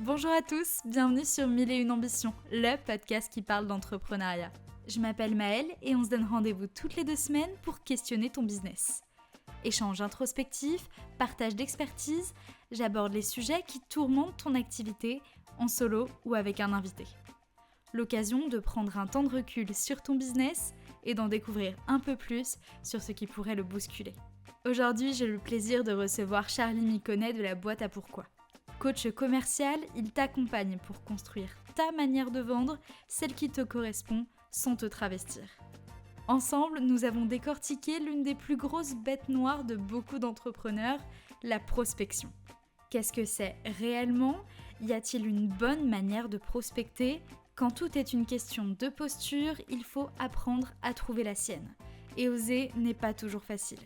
Bonjour à tous, bienvenue sur Mille et une ambitions, le podcast qui parle d'entrepreneuriat. Je m'appelle Maëlle et on se donne rendez-vous toutes les 2 semaines pour questionner ton business. Échange introspectif, partage d'expertise, j'aborde les sujets qui tourmentent ton activité, en solo ou avec un invité. L'occasion de prendre un temps de recul sur ton business et d'en découvrir un peu plus sur ce qui pourrait le bousculer. Aujourd'hui, j'ai le plaisir de recevoir Charlie Miconnet de la boîte à pourquoi. Coach commercial, il t'accompagne pour construire ta manière de vendre, celle qui te correspond, sans te travestir. Ensemble, nous avons décortiqué l'une des plus grosses bêtes noires de beaucoup d'entrepreneurs, la prospection. Qu'est-ce que c'est réellement ? Y a-t-il une bonne manière de prospecter ? Quand tout est une question de posture, il faut apprendre à trouver la sienne. Et oser n'est pas toujours facile.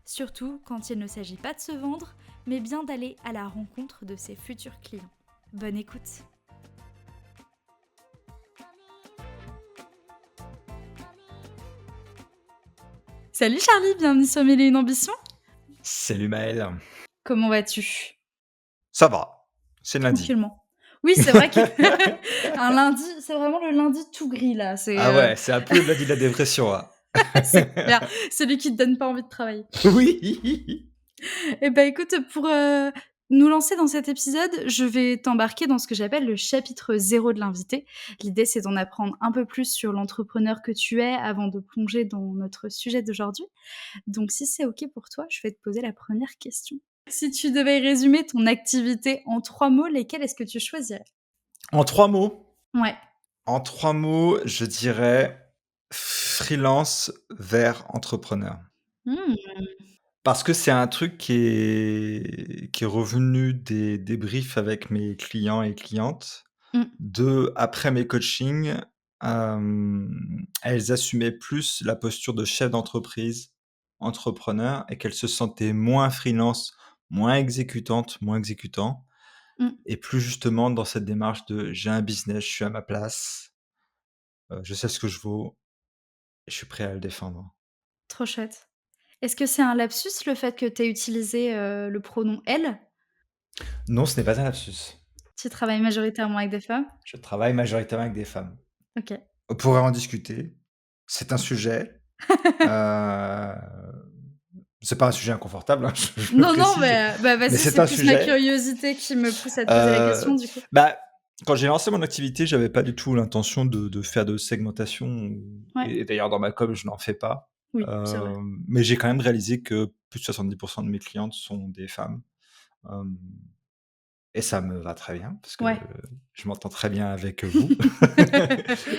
Surtout quand il ne s'agit pas de se vendre, mais bien d'aller à la rencontre de ses futurs clients. Bonne écoute. Salut Charlie, bienvenue sur Mille et une ambitions. Salut Maëlle. Comment vas-tu ? Ça va, c'est lundi. Tranquillement. Oui, c'est vrai qu'un lundi, c'est vraiment le lundi tout gris là. Ah ouais, c'est un peu le lundi de la dépression là. C'est clair, celui qui te donne pas envie de travailler. Oui. Eh ben écoute, pour nous lancer dans cet épisode, je vais t'embarquer dans ce que j'appelle le chapitre 0 de l'invité. L'idée, c'est d'en apprendre un peu plus sur l'entrepreneur que tu es avant de plonger dans notre sujet d'aujourd'hui. Donc si c'est OK pour toi, je vais te poser la première question. Si tu devais résumer ton activité en 3 mots, lesquels est-ce que tu choisirais ? En 3 mots, Ouais. je dirais freelance vers entrepreneur. Mmh. Parce que c'est un truc qui est revenu des débriefs avec mes clients et clientes. Mmh. Après mes coachings, elles assumaient plus la posture de chef d'entreprise, entrepreneur, et qu'elles se sentaient moins freelance, moins exécutantes, moins exécutant, Mmh. et plus justement dans cette démarche de j'ai un business, je suis à ma place, je sais ce que je vaux, et je suis prêt à le défendre. Trop chouette. Est-ce que c'est un lapsus le fait que tu aies utilisé, le pronom «elle»? Non, ce n'est pas un lapsus. Tu travailles majoritairement avec des femmes? Je travaille majoritairement avec des femmes. OK. On pourrait en discuter. C'est un sujet. Heu, c'est pas un sujet inconfortable, hein, je le Non, non, précise, bah, mais vas-y, c'est c'est un plus ma sujet. curiosité qui me pousse à te poser la question, du coup. Bah, quand j'ai lancé mon activité, j'avais pas du tout l'intention de faire de segmentation ou Ouais, et d'ailleurs dans ma com, je n'en fais pas. oui, c'est vrai. Mais j'ai quand même réalisé que plus de 70 de mes clientes sont des femmes. Hem Et ça me va très bien parce que Ouais. je m'entends très bien avec vous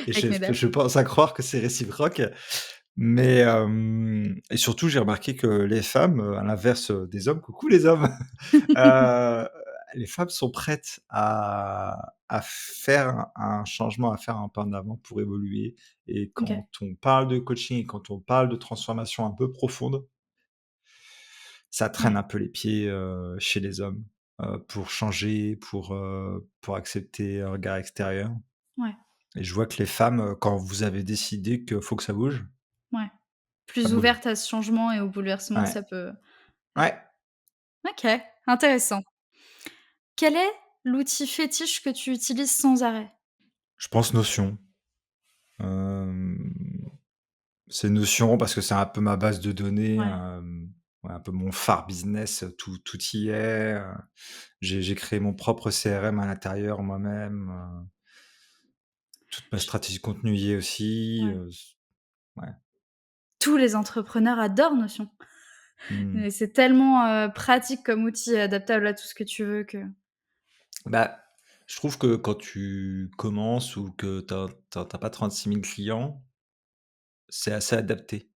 et Avec mesdames. je pense à croire que c'est réciproque. Mais et surtout, j'ai remarqué que les femmes, à l'inverse, des hommes, coucou les hommes, heu, les femmes sont prêtes à faire un changement, à faire un pas en avant pour évoluer. Et OK. quand on parle de coaching et quand on parle de transformation un peu profonde, ça traîne Ouais, un peu les pieds, chez les hommes, pour changer, pour accepter un regard extérieur. ouais, Et je vois que les femmes, quand vous avez décidé qu'il faut que ça bouge, ouais. ça Plus bouge. ouverte à ce changement et au bouleversement, Ouais. ça peut Ouais. OK, intéressant. Quel est l'outil fétiche que tu utilises sans arrêt? Je pense Notion. Hem, c'est Notion parce que c'est un peu ma base de données, Ouais, ouais, un peu mon phare business, tout y est, j'ai créé mon propre CRM à l'intérieur moi-même, toute ma j stratégie de contenu y est aussi, ouais. s ouais. Tous les entrepreneurs adorent Notion. Mmh. Et c'est tellement, pratique comme outil, adaptable à tout ce que tu veux que Bah, je trouve que quand tu commences ou que tu as pas 36 000 clients, c'est assez adapté.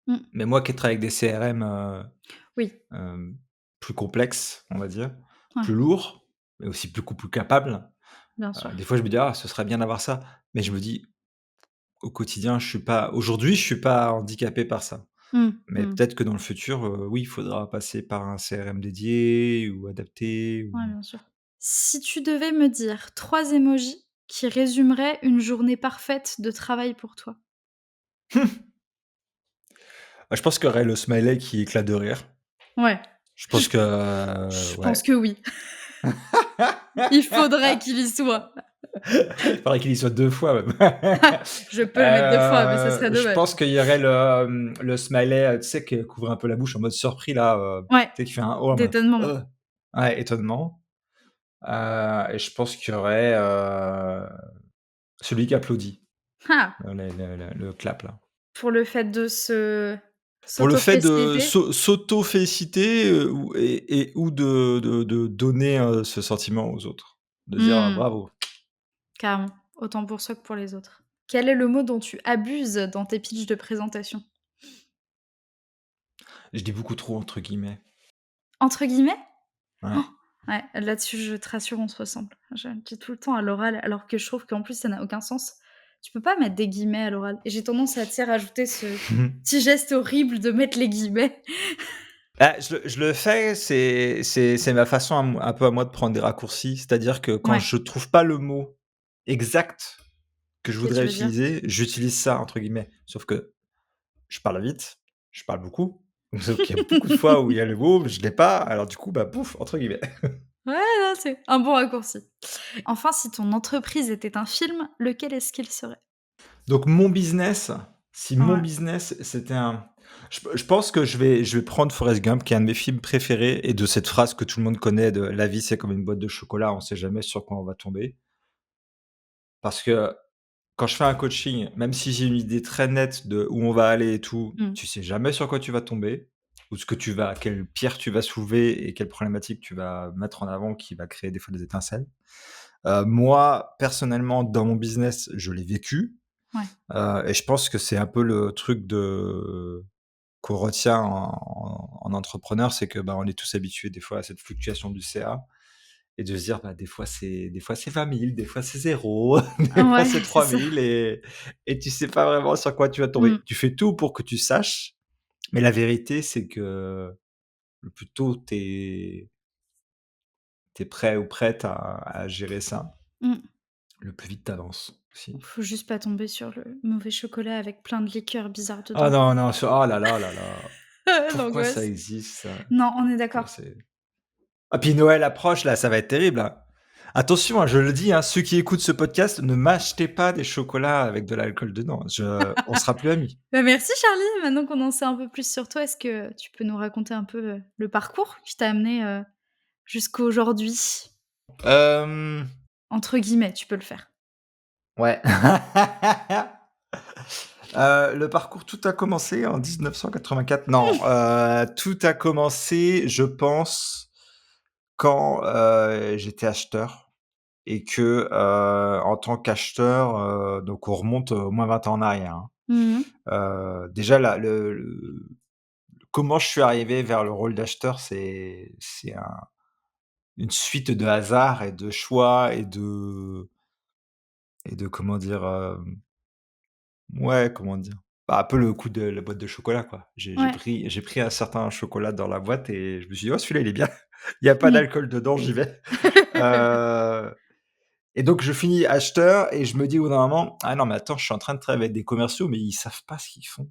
mmh, Mais moi qui travaille avec des CRM, oui, hem, plus complexes, on va dire, ouais, plus lourds, mais aussi beaucoup plus capables, bien sûr. des fois je me dis: «Ah, ce serait bien d'avoir ça». Mais je me dis: «Au quotidien, je suis pas handicapé par ça». Mmh, Mais mmh. peut-être que dans le futur, oui, il faudra passer par un CRM dédié ou adapté ou Ouais, bien sûr. Si tu devais me dire 3 emojis qui résumeraient une journée parfaite de travail pour toi? bah, je pense qu'il y aurait le smiley qui éclate de rire. Ouais, Je pense je que, je pense ouais. que oui. Il faudrait qu'il y soit. Il faudrait qu'il y soit 2 fois même. Je peux le mettre 2 fois, mais ça serait Je dommage. pense qu'il y aurait le smiley, tu sais, qui couvre un peu la bouche en mode surpris là, Ouais, tu sais, qui fait un «oh» en mode d'étonnement. ouais, étonnement. Et je pense qu'il y aurait, celui qui applaudit, Ah! le clap là. Pour le fait de Pour le fait de s'auto-féliciter? s'auto-féliciter, ou de donner, ce sentiment aux autres. De dire: «Ah Mmh, bravo». carrément. Autant pour soi que pour les autres. Quel est le mot dont tu abuses dans tes pitchs de présentation? Je dis beaucoup trop entre guillemets. Entre guillemets? Ouais. Ouais, là-dessus, je te rassure, on se ressemble. Je le dis tout le temps à l'oral, alors que je trouve qu'en plus, ça n'a aucun sens. Tu peux pas mettre des guillemets à l'oral et j'ai tendance à, tu sais, rajouter ce petit geste horrible de mettre les guillemets. Ah, je le fais, c'est ma façon un peu à moi de prendre des raccourcis. C'est-à-dire que quand Ouais, je trouve pas le mot exact que je qu'est-ce que voudrais tu veux dire? utiliser, j'utilise ça entre guillemets. Sauf que je parle vite, je parle beaucoup, donc il y a beaucoup de fois où il y a le mot, je l'ai pas, alors du coup, bah, «pouf» entre guillemets. Ouais, non, c'est un bon raccourci. Enfin, si ton entreprise était un film, lequel est-ce qu'il serait? Donc mon business, si mon Ouais. business c'était un je pense que je vais prendre Forrest Gump qui est un de mes films préférés et de cette phrase que tout le monde connaît de: «La vie c'est comme une boîte de chocolat, on sait jamais sur quoi on va tomber». Parce que quand je fais un coaching, même si j'ai une idée très nette de où on va aller et tout, Mmh. tu sais jamais sur quoi tu vas tomber ou ce que tu vas quelle pierre tu vas soulever et quelle problématique tu vas mettre en avant qui va créer des fois des étincelles. Moi, personnellement, dans mon business, je l'ai vécu, Ouais. et je pense que c'est un peu le truc qu'on retient en entrepreneur, c'est que, bah, on est tous habitués des fois à cette fluctuation du CA et de se dire, bah, des fois c'est 20 000, des fois c'est 0, des fois Ouais, c'est c'est trois ça. mille et tu sais pas vraiment sur quoi tu vas Mmh. tomber. Tu fais tout pour que tu saches, mais la vérité, c'est que le plus tôt tu es prêt ou prête à gérer ça, Mmh. le plus vite tu avances aussi. Faut juste pas tomber sur le mauvais chocolat avec plein de liqueurs bizarres Ah dedans, quoi. non, non, oh là là là là, pourquoi ça L'angoisse. existe ça? Non, on est Pourquoi d'accord. c'est Ah puis Noël approche là, ça va être terrible, hein. Attention, hein, je le dis, hein, ceux qui écoutent ce podcast, ne m'achetez pas des chocolats avec de l'alcool dedans. On sera plus amis. Bah, merci Charlie, maintenant qu'on en sait un peu plus sur toi, est-ce que tu peux nous raconter un peu, le parcours qui t'a amené, jusqu'à aujourd'hui? Hem, Entre guillemets, tu peux le faire. ouais. Le parcours, tout a commencé en 1984. Non, tout a commencé, je pense, quand, j'étais acheteur et que, en tant qu'acheteur, donc on remonte au moins 20 ans en arrière, hein. Mmh mh. Déjà la le comment je suis arrivé vers le rôle d'acheteur, c'est une suite de hasards et de choix et de comment dire? Ouais, comment dire? Bah, un peu le coup de la boîte de chocolat, quoi. Ouais. J'ai pris un certain chocolat dans la boîte et je me suis dit: «Oh celui-là il est bien, il y a pas Mmh. d'alcool dedans, j'y vais». Heu et donc je finis acheteur et je me dis au bout d'un moment: «Ah non mais attends, je suis en train de travailler avec des commerciaux, mais ils savent pas ce qu'ils font.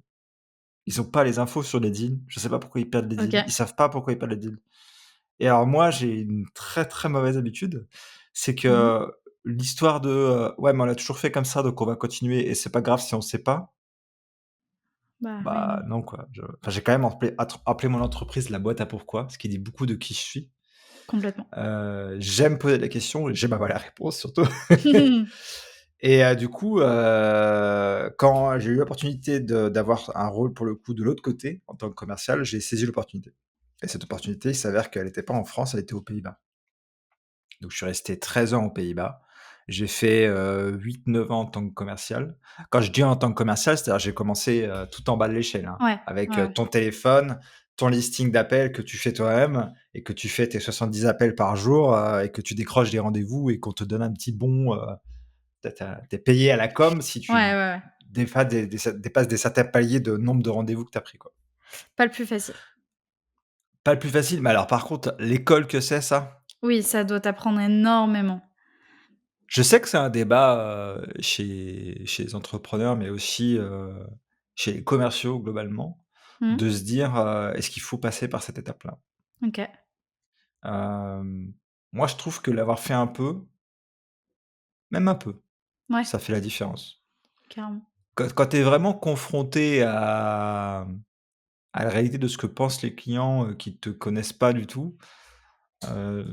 Ils ont pas les infos sur les deals. Je sais pas pourquoi ils perdent les deals. OK. Ils savent pas pourquoi ils perdent les deals». Et alors moi, j'ai une très, très mauvaise habitude, c'est Mmh mh. que l'histoire de, «Ouais, mais on l'a toujours fait comme ça, donc on va continuer et c'est pas grave si on sait pas», Bah, ouais, bah, non, non, quoi. J'ai quand même appelé mon entreprise «La boîte à pourquoi», ce qui dit beaucoup de qui je suis. complètement. J'aime poser des questions et j'aime avoir la réponse surtout. Et du coup, quand j'ai eu l'opportunité d'avoir un rôle pour le coup de l'autre côté, en tant que commercial, j'ai saisi l'opportunité. Et cette opportunité, il s'avère qu'elle était pas en France, elle était aux Pays-Bas. Donc je suis resté 13 ans aux Pays-Bas. J'ai fait, 8-9 ans en tant que commercial. Quand je dis en tant que commercial, c'est-à-dire j'ai commencé, tout en bas de l'échelle, hein, Ouais, avec, ouais, ouais. ton téléphone, ton listing d'appels que tu fais toi-même et que tu fais tes 70 appels par jour, et que tu décroches des rendez-vous et qu'on te donne un petit bon, tu payé à la com si Ouais, tu ouais, ouais. dépasses des certains paliers de nombre de rendez-vous que tu as pris, quoi. Pas le plus facile. Pas le plus facile, mais alors par contre, l'école que c'est ça, Oui, ça doit t'apprendre énormément. je sais que c'est un débat, chez les entrepreneurs, mais aussi, chez les commerciaux globalement, Mmh. de se dire, «Est-ce qu'il faut passer par cette étape-là?» OK. Hem moi, je trouve que l'avoir fait un peu, même un peu, Ouais, ça fait la différence. carrément. Quand tu es vraiment confronté à la réalité de ce que pensent les clients, qui te connaissent pas du tout, heu,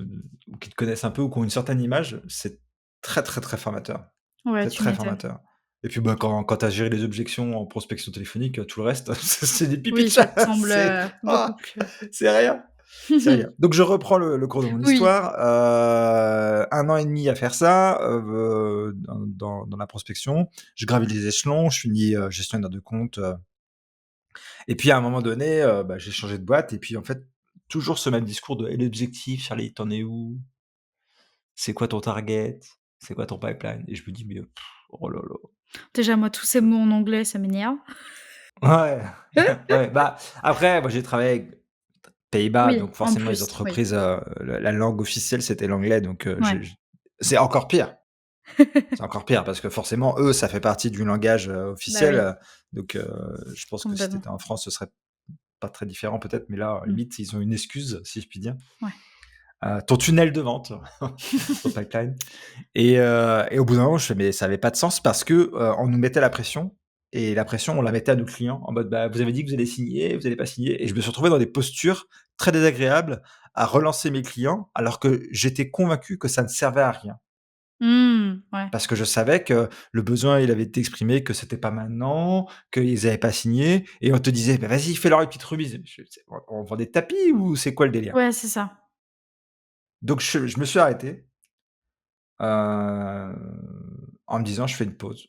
ou qui te connaissent un peu ou qui ont une certaine image, c'est très, très, très formateur. Ouais, C'est tu très m'étonnes. formateur et puis, bah, quand tu as géré les objections en prospection téléphonique, tout le reste, c'est des pipi de Oui, ça chat, te semble, c'est beaucoup ah! plus C'est rien, c'est rien. Donc je reprends le cours de mon oui, histoire, 1 an et demi à faire ça, dans la prospection. Je gravis les échelons, je finis, gestionnaire de compte, et puis à un moment donné, bah, j'ai changé de boîte et puis en fait, toujours ce même discours de: «Et l'objectif Charlie, tu en es où? C'est quoi ton target? C'est quoi ton pipeline?» Et je me dis: «Mais, oh là là». déjà moi tous ces mots en anglais, ça m'énerve. Ouais, ouais, bah, après moi j'ai travaillé avec Pays-Bas, Oui, donc en forcément les plus, oui. entreprises, la langue officielle c'était l'anglais, donc Ouais. je c'est encore pire. C'est encore pire parce que forcément eux, ça fait partie du langage, Bah officiel, oui, donc je pense que si tu complètement. étais en France, ce serait pas très différent peut-être, mais là, Mmh. limite, ils ont une excuse, si je puis dire. Ouais. Ton tunnel de vente, ton pipeline, et au bout d'un moment, je fais: «Mais ça avait pas de sens» parce que, on nous mettait la pression et la pression, on la mettait à nos clients en mode: «Bah, vous avez dit que vous allez signer, vous allez pas signer» et je me suis retrouvé dans des postures très désagréables à relancer mes clients alors que j'étais convaincu que ça ne servait à rien. Mmh, ouais. Parce que je savais que le besoin, il avait été exprimé, que c'était pas maintenant, qu'ils avaient pas signé et on te disait: «Bah, vas-y, fais-leur une petite remise». Je fais: «C'est on vend des tapis ou c'est quoi le délire?» Ouais, c'est ça. Donc je me suis arrêté, en me disant: «Je fais une pause».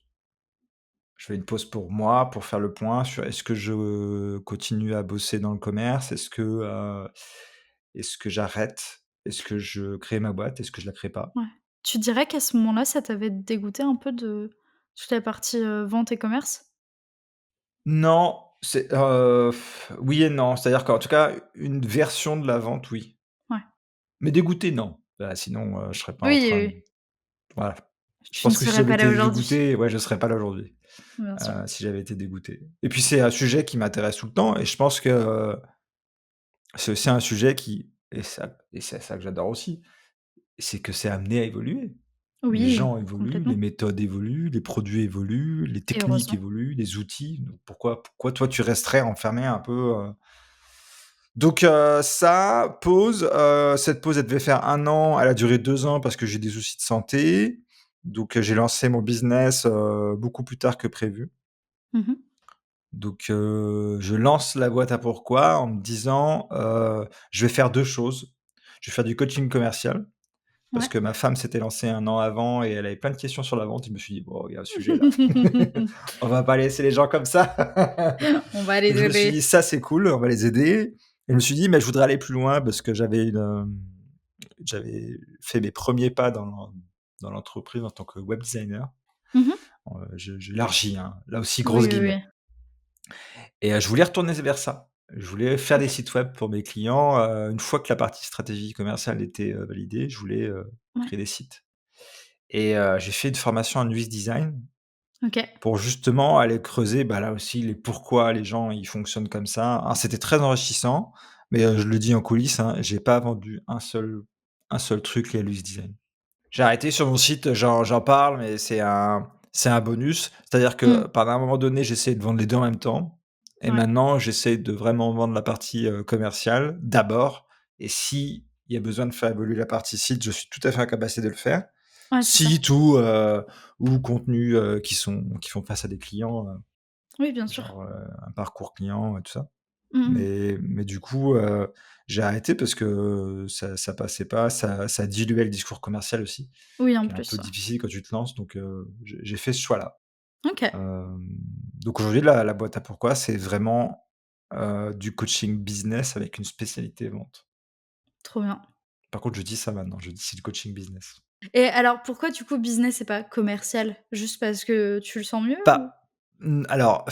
Je fais une pause pour moi, pour faire le point sur est-ce que je continue à bosser dans le commerce? Est-ce que j'arrête? Est-ce que je crée ma boîte? Est-ce que je la crée pas? Ouais. Tu dirais qu'à ce moment-là, ça t'avait dégoûté un peu de toute la partie, vente et commerce? Non, c'est, oui et non. C'est-à-dire qu'en tout cas, une version de la vente, oui. Ouais. Mais dégoûté, non. Bah, sinon, je serais pas en Oui, train de oui, voilà. Je tu ne pense que si serais j'avais pas là été aujourd'hui. dégoûté, ouais, je serais pas là aujourd'hui, Bien sûr. si j'avais été dégoûté. Et puis c'est un sujet qui m'intéresse tout le temps et je pense que, c'est aussi un sujet qui et c'est ça que j'adore aussi, c'est que c'est amené à évoluer. Les Oui, gens évoluent, les complètement méthodes évoluent, les produits évoluent, les et techniques heureusement. évoluent, les outils. Donc pourquoi toi tu resterais enfermé un peu, donc ça, pause, cette pause, elle devait faire 1 an, elle a duré 2 ans parce que j'ai des soucis de santé. Donc j'ai lancé mon business, beaucoup plus tard que prévu. Mmh mh. Donc je lance la boîte à pourquoi en me disant, «Je vais faire 2 choses. Je vais faire du coaching commercial» parce Ouais. que ma femme s'était lancée 1 an avant et elle avait plein de questions sur la vente. Je me suis dit: «Bon, il y a un sujet là. On va pas laisser les gens comme ça». On va les Donc je me suis dit: aider. «Ça, c'est cool, on va les aider» et je me suis dit: «Mais je voudrais aller plus loin» parce que j'avais fait mes premiers pas dans l'entreprise en tant que web designer. Mmh mh. J'élargis, hein, là aussi Oui, grosses oui, oui. guillemets et je voulais retourner vers ça. Je voulais faire des OK. sites web pour mes clients, une fois que la partie stratégie commerciale était, validée, je voulais, Ouais. créer des sites et j'ai fait une formation en UX design OK. pour justement aller creuser, bah, là aussi les pourquoi les gens ils fonctionnent comme ça. Alors c'était très enrichissant, mais je le dis en coulisses, hein, j'ai pas vendu un seul truc lié à l'UX design. J'ai arrêté sur mon site, j'en parle, mais c'est un bonus. C'est-à-dire que Mmh. pendant un moment donné, j'essayais de vendre les 2 en même temps et Ouais. maintenant j'essaie de vraiment vendre la partie, commerciale d'abord et s'il y a besoin de faire évoluer la partie site, je suis tout à fait en capacité de le faire. Ouais, c'est ça. Site ou contenu, qui font face à des clients, Oui, bien sûr. genre, un parcours client et tout ça. Mmh mh. Mais du coup, j'ai arrêté parce que ça passait pas, ça diluait le discours commercial aussi, Oui, en qui est un peu plus, ouais. difficile quand tu te lances donc j'ai fait ce choix-là. OK, Donc aujourd'hui la boîte à pourquoi, c'est vraiment, du coaching business avec une spécialité vente. trop bien. Par contre, je dis ça maintenant, je dis: «C'est du coaching business». Et alors pourquoi du coup business et pas commercial? Juste parce que tu le sens mieux ou? Alors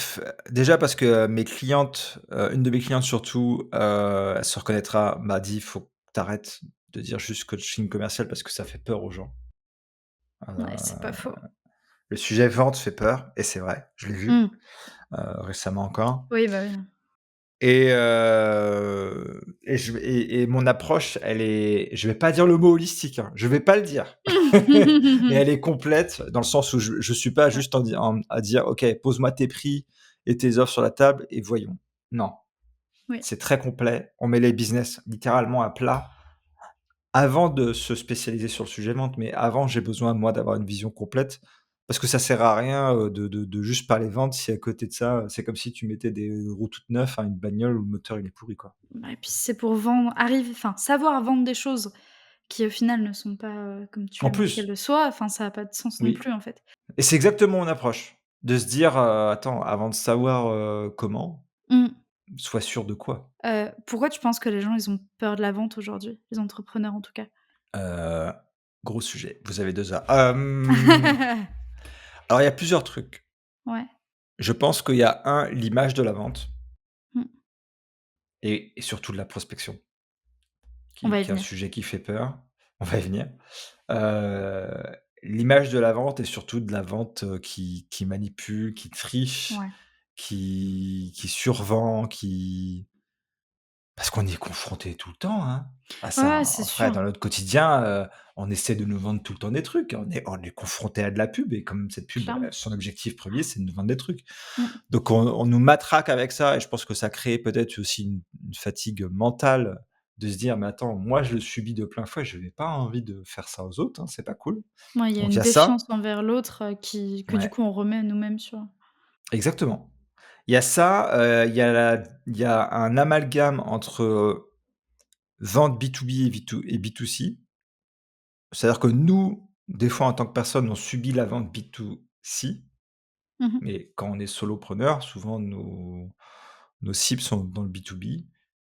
déjà parce que mes clientes, une de mes clientes surtout, elle se reconnaîtra, m'a dit: «Faut que tu arrêtes de dire juste coaching commercial parce que ça fait peur aux gens». Ouais, c'est pas Heu, faux. le sujet vente fait peur et c'est vrai, je l'ai vu, Mmh. récemment encore. Oui, bah, oui. Et mon approche, elle est je vais pas dire le mot holistique, hein, je vais pas le dire. Mais elle est complète dans le sens où je suis pas Ouais, juste à dire: «OK, pose-moi tes prix et tes offres sur la table et voyons». Non, oui. c'est très complet. On met les business littéralement à plat avant de se spécialiser sur le sujet vente, mais avant, j'ai besoin, moi, d'avoir une vision complète parce que ça sert à rien, de juste parler vente si à côté de ça, c'est comme si tu mettais des roues toutes neuves à une bagnole où le moteur il est pourri, quoi. Bah et puis c'est pour vendre arriver enfin, savoir vendre des choses qui au final ne sont pas, comme tu En aimerais qu'elles plus, le soient, enfin ça a pas de sens non oui, plus en fait. et c'est exactement mon approche, de se dire, «Attends, avant de savoir, comment, Mmh. sois sûr de quoi». Pourquoi tu penses que les gens ils ont peur de la vente aujourd'hui? Les entrepreneurs en tout cas? Heu, Gros sujet, vous avez 2 heures. Alors il y a plusieurs trucs. Ouais. Je pense qu'il y a l'image de la vente Mmh. et surtout de la prospection, On va y qui est un venir. sujet qui fait peur. On va y venir. Heu, L'image de la vente et surtout de la vente, qui manipule, qui triche, Ouais. qui survend, qui parce qu'on y est confronté tout le temps, hein, à Ouais, ça, ouais, hein. c'est En vrai, sûr. dans notre quotidien, on essaie de nous vendre tout le temps des trucs. On est confronté à de la pub et comme cette pub, Clairement. son objectif premier, c'est de nous vendre des trucs. Mmh. Donc on nous matraque avec ça et je pense que ça crée peut-être aussi une fatigue mentale de se dire: «Mais attends, moi je le subis de plein fouet, je n'ai pas envie de faire ça aux autres, hein, c'est pas cool». Ouais, il y a Donc il une y a ça. défiance envers l'autre, qui que du Ouais, coup on remet nous-mêmes sur exactement. Il y a ça, il y a un amalgame entre, vente B2B et B2C. C'est-à-dire que nous, des fois en tant que personne, on subit la vente B2C, mmh mh. mais quand on est solopreneur, souvent nos cibles sont dans le B2B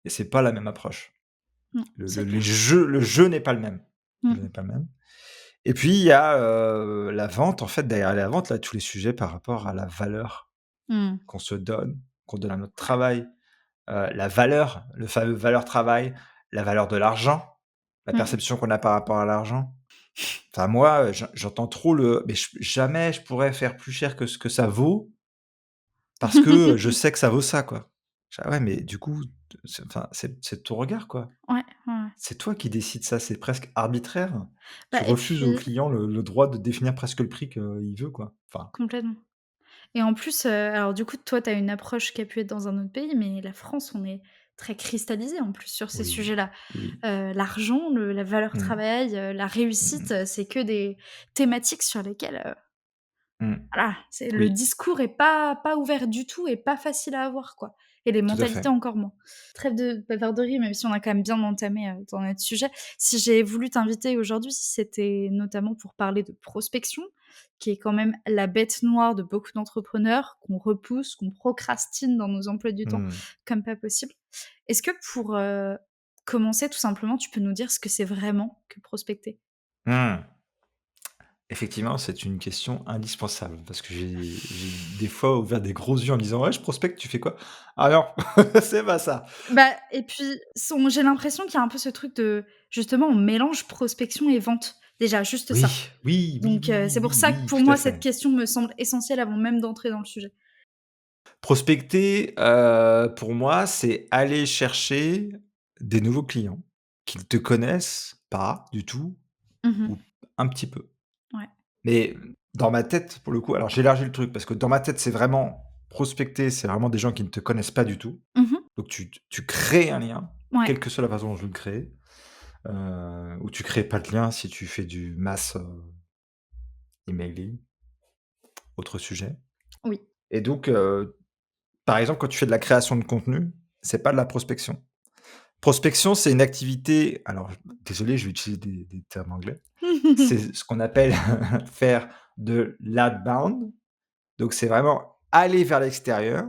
et c'est pas la même approche. Mmh, c'est clair. Le jeu n'est pas le même. Le jeu Mmh. n'est pas le même. Et puis il y a, la vente, en fait, derrière la vente, là, tous les sujets par rapport à la valeur Mmh. qu'on se donne, qu'on donne à notre travail, la valeur, le fameux valeur travail, la valeur de l'argent, la Mmh. perception qu'on a par rapport à l'argent. Enfin moi, j'entends trop le: «Mais jamais je pourrais faire plus cher que ce que ça vaut, parce que, je sais que ça vaut ça, quoi». Je fais: «Ah ouais, mais du coup, c'est ton regard, quoi. Ouais, ouais, ouais. C'est toi qui décides ça, c'est presque arbitraire. Tu Bah et refuses au puis client le droit de définir presque le prix qu'il veut, quoi». Enfin, complètement. Et en plus, alors du coup, toi, tu as une approche qui a pu être dans un autre pays, mais la France, on est très cristallisé en plus sur ces oui, sujets-là. oui. L'argent, la valeur Mmh. travail, la réussite, Mmh. c'est que des thématiques sur lesquelles, Mmh. voilà, c'est le Oui, discours est pas ouvert du tout et pas facile à avoir, quoi, et les tout à mentalités fait. encore moins. Trêve de bavarderie, même si on a quand même bien entamé, dans notre sujet. Si j'ai voulu t'inviter aujourd'hui, c'était notamment pour parler de prospection, qui est quand même la bête noire de beaucoup d'entrepreneurs, qu'on repousse, qu'on procrastine dans nos emplois du temps Mmh. comme pas possible. Est-ce que pour, commencer, tout simplement, tu peux nous dire ce que c'est vraiment que prospecter? Mmh. Effectivement, c'est une question indispensable parce que j'ai des fois ouvert des gros yeux en me disant: «Ouais, je prospecte, tu fais quoi?» «Ah non, c'est pas ça». Bah et puis j'ai l'impression qu'il y a un peu ce truc de justement, on mélange prospection et vente. Déjà, juste ça. Oui, oui, oui, Donc oui, oui, c'est pour oui, ça que oui, pour tout à moi, cette fait. question me semble essentielle avant même d'entrer dans le sujet. Prospecter, pour moi, c'est aller chercher des nouveaux clients qui ne te connaissent pas du tout Mmh. ou un petit peu. Ouais. Mais dans ma tête, pour le coup, alors j'élargis le truc parce que dans ma tête, c'est vraiment prospecter, c'est vraiment des gens qui ne te connaissent pas du tout. Mmh. Donc tu crées un lien, Ouais. quelle que soit la façon dont tu le crées, ou tu crées pas de lien si tu fais du mass, emailing, autre sujet. Oui. Et donc, par exemple, quand tu fais de la création de contenu, c'est pas de la prospection. Prospection, c'est une activité alors désolé, je vais utiliser des termes anglais. C'est ce qu'on appelle faire de l'outbound. Donc c'est vraiment aller vers l'extérieur,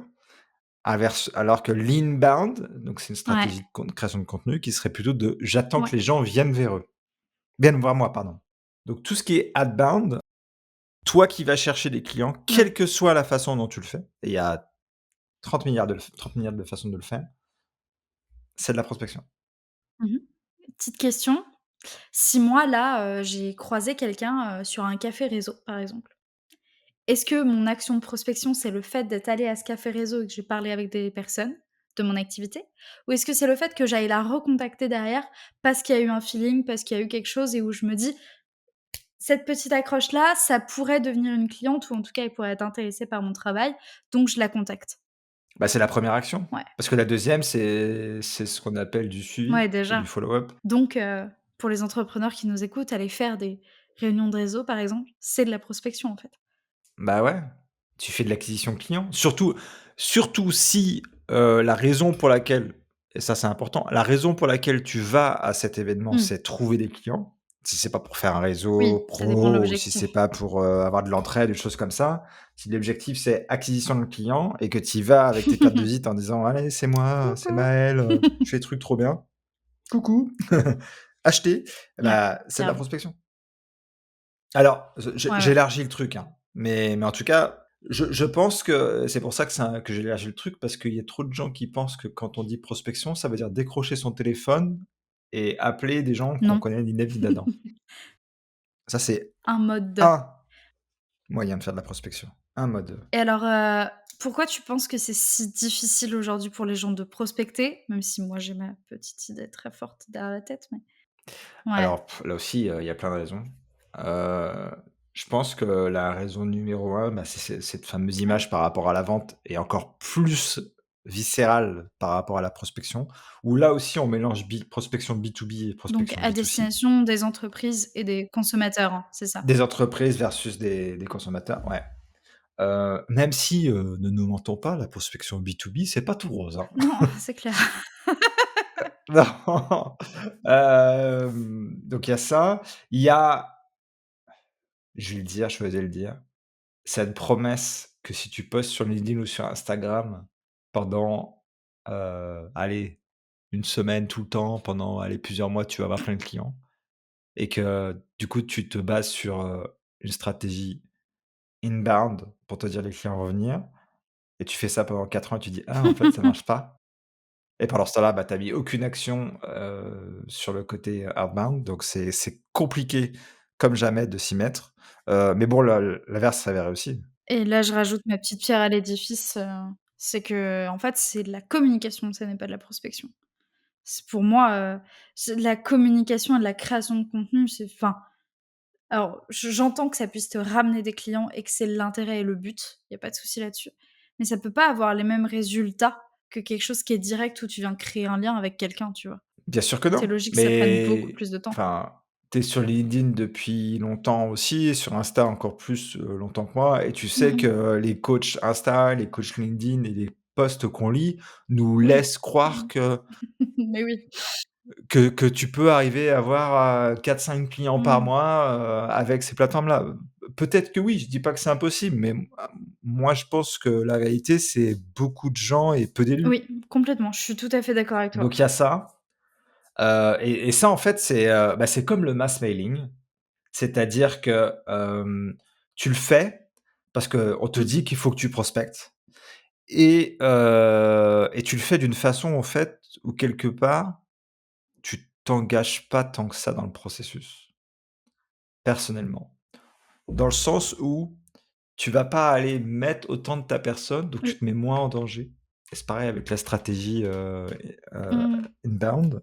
alors que l'inbound, donc c'est une Ouais. stratégie de création de contenu qui serait plutôt de: «J'attends Ouais. que les gens viennent vers moi», pardon. Donc tout ce qui est outbound, toi qui vas chercher des clients, Ouais. quelle que soit la façon dont tu le fais, et il y a 30 milliards de façons de le faire, c'est de la prospection. Mmh. Petite question, si moi là, j'ai croisé quelqu'un, sur un café réseau, par exemple, est-ce que mon action de prospection, c'est le fait d'être allée à ce café réseau et que j'ai parlé avec des personnes? de mon activité? Ou est-ce que c'est le fait que j'aille la recontacter derrière parce qu'il y a eu un feeling, parce qu'il y a eu quelque chose et où je me dis: «Cette petite accroche-là, ça pourrait devenir une cliente ou en tout cas, elle pourrait être intéressée par mon travail, donc je la contacte». Bah, c'est la première action. Ouais, Parce que la deuxième, c'est ce qu'on appelle du ouais suivi ou du déjà. follow-up. Donc pour les entrepreneurs qui nous écoutent, aller faire des réunions de réseau, par exemple, c'est de la prospection, en fait. Bah, ouais, tu fais de l'acquisition client. Surtout si, la raison pour laquelle et ça, c'est important, la raison pour laquelle tu vas à cet événement, Mmh. c'est trouver des clients. Si c'est pas pour faire un Oui, réseau ça dépend de pro ou si c'est l'objectif. pas pour, avoir de l'entraide, des choses comme ça. Si l'objectif, c'est acquisition de clients et que tu y vas avec tes cartes de visite en disant: «Allez, c'est moi, c'est Coucou. Maël, je fais des trucs trop bien. Coucou, achetez». Ouais, Bah, c'est de la clairement. prospection. Alors, Ouais, ouais. j'élargis le truc, hein, mais en tout cas, je pense que c'est pour ça que j'élargis le truc parce qu'il y a trop de gens qui pensent que quand on dit prospection, ça veut dire décrocher son téléphone et appeler des gens qu'on Non. connaît ni Nef ni d'Adam. Ça, c'est Un mode. un moyen de faire de la prospection, un mode. Et alors, pourquoi tu penses que c'est si difficile aujourd'hui pour les gens de prospecter? Même si moi j'ai ma petite idée très forte derrière la tête, mais ouais, Alors là aussi, il y a plein de raisons. Heu, je pense que la raison numéro un, bah, c'est cette fameuse ouais. image par rapport à la vente et encore plus viscérale par rapport à la prospection, où là aussi on mélange prospection B2B et Donc prospection à B2C. destination des entreprises et des consommateurs, hein, c'est ça? Des entreprises versus des consommateurs, ouais. Même si, ne nous mentons pas, la prospection B2B, c'est pas tout rose, hein. Non, c'est clair. Non, donc il y a ça. Il y a, je vais le dire, je vais le dire. Cette promesse que si tu postes sur LinkedIn ou sur Instagram pendant, allez, une semaine tout le temps, pendant, allez, plusieurs mois, tu vas avoir plein de clients et que du coup, tu te bases sur, une stratégie inbound pour te dire les clients vont venir et tu fais ça pendant 4 ans et tu dis: «Ah, en fait, ça marche pas» et pendant ce temps-là, bah, tu as mis aucune action, sur le côté outbound donc c'est compliqué comme jamais de s'y mettre, mais bon, l'inverse s'avère aussi. Et là, je rajoute ma petite pierre à l'édifice, c'est que en fait, c'est de la communication, ça n'est pas de la prospection. C'est pour moi, c'est de la communication et de la création de contenu, c'est enfin, alors j'entends que ça puisse te ramener des clients et que c'est l'intérêt et le but, il y a pas de souci là-dessus. Mais ça peut pas avoir les mêmes résultats que quelque chose qui est direct où tu viens créer un lien avec quelqu'un, tu vois? Bien sûr que C'est non, logique que ça prenne beaucoup mais plus de temps. enfin, tu es sur LinkedIn depuis longtemps aussi, sur Insta encore plus, longtemps que moi et tu Mmh sais mh. que les coachs Insta, les coachs LinkedIn et les posts qu'on lit nous Oui. laissent croire Mmh. Mais oui. que tu peux arriver à avoir, 4-5 clients par Mmh. mois, avec ces plateformes-là. Peut-être que oui, je dis pas que c'est impossible, mais moi je pense que la réalité, c'est beaucoup de gens et peu d'élus. Oui, complètement, je suis tout à fait d'accord avec toi. Donc il y a ça. Et ça, en fait, bah, c'est comme le mass mailing. C'est-à-dire que, tu le fais parce qu'on te Mmh. dit qu'il faut que tu prospectes et tu le fais d'une façon, en fait, où quelque part, tu t'engages pas tant que ça dans le processus, personnellement. Dans le sens où tu vas pas aller mettre autant de ta personne, donc tu Oui. te mets moins en danger et c'est pareil avec la stratégie, Mmh. inbound.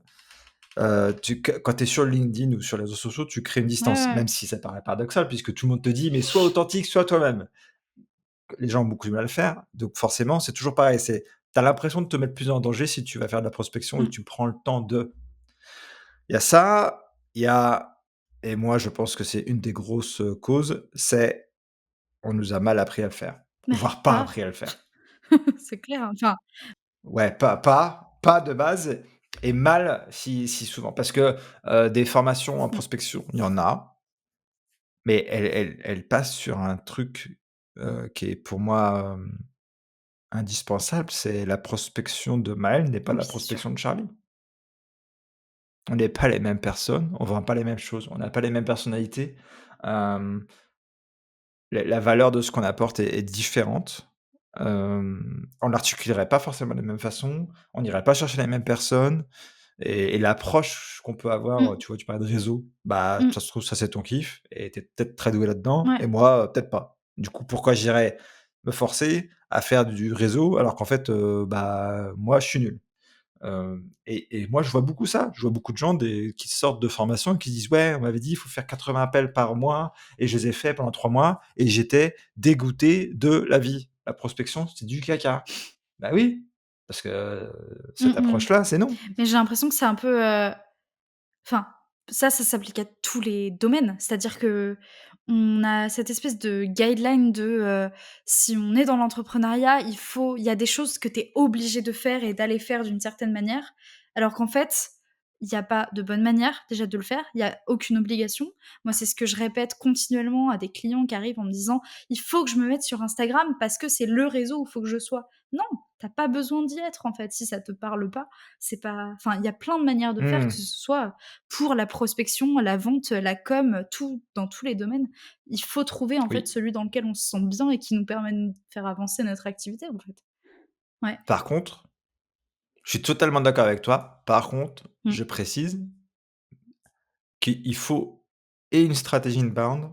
Tu quand tu es sur LinkedIn ou sur les réseaux sociaux, tu crées une Ouais, distance, ouais. même si ça paraît paradoxal puisque tout le monde te dit: «Mais sois authentique, sois toi-même». Les gens ont beaucoup de mal à le faire, donc forcément, c'est toujours pareil, tu as l'impression de te mettre plus en danger si tu vas faire de la prospection et Mmh. que tu prends le temps de. Il y a ça, il y a et moi je pense que c'est une des grosses, causes, c'est on nous a mal appris à le faire, Mais voire pas grave, appris à le faire. c'est clair, enfin, Ouais, pas de base et mal si souvent parce que, des formations en mmh, prospection, il y en a, mais elles passent sur un truc, qui est pour moi, indispensable, c'est la prospection de Maël n'est pas oui, la c'est sûr. prospection de Charlie. On n'est pas les mêmes personnes, on vend pas les mêmes choses, on n'a pas les mêmes personnalités. Hem, la valeur de ce qu'on apporte est différente. On l'articulerait pas forcément de la même façon, on n'irait pas chercher les mêmes personnes et l'approche qu'on peut avoir, Mmh, tu vois, tu parlais de réseau, bah, mmh, ça se trouve, ça c'est ton kiff et tu es peut-être très doué là-dedans et ouais, moi, peut-être pas. Du coup, pourquoi j'irais me forcer à faire du réseau alors qu'en fait, moi, je suis nul. Et moi, je vois beaucoup ça. Je vois beaucoup de gens qui sortent de formation et qui disent: «Ouais, on m'avait dit, il faut faire 80 appels par mois» et je les ai faits pendant 3 mois et j'étais dégoûté de la vie. La prospection, c'est du caca. Bah oui, parce que cette Mmh mh. approche-là, c'est non. Mais j'ai l'impression que c'est un peu, enfin, ça s'applique à tous les domaines. C'est-à-dire qu'on a cette espèce de guideline de, si on est dans l'entrepreneuriat, il y a des choses que tu es obligé de faire et d'aller faire d'une certaine manière, alors qu'en fait, il y a pas de bonne manière déjà de le faire, il y a aucune obligation. Moi, c'est ce que je répète continuellement à des clients qui arrivent en me disant: «Il faut que je me mette sur Instagram parce que c'est le réseau où il faut que je sois». Non, tu as pas besoin d'y être en fait, si ça te parle pas, c'est pas, enfin, il y a plein de manières de faire, que Mmh, ce soit pour la prospection, la vente, la com, tout, dans tous les domaines. Il faut trouver en fait oui. celui dans lequel on se sent bien et qui nous permet de faire avancer notre activité en fait. Ouais. Par contre, je suis totalement d'accord avec toi. Par contre, Mmh. je précise qu'il faut et une stratégie inbound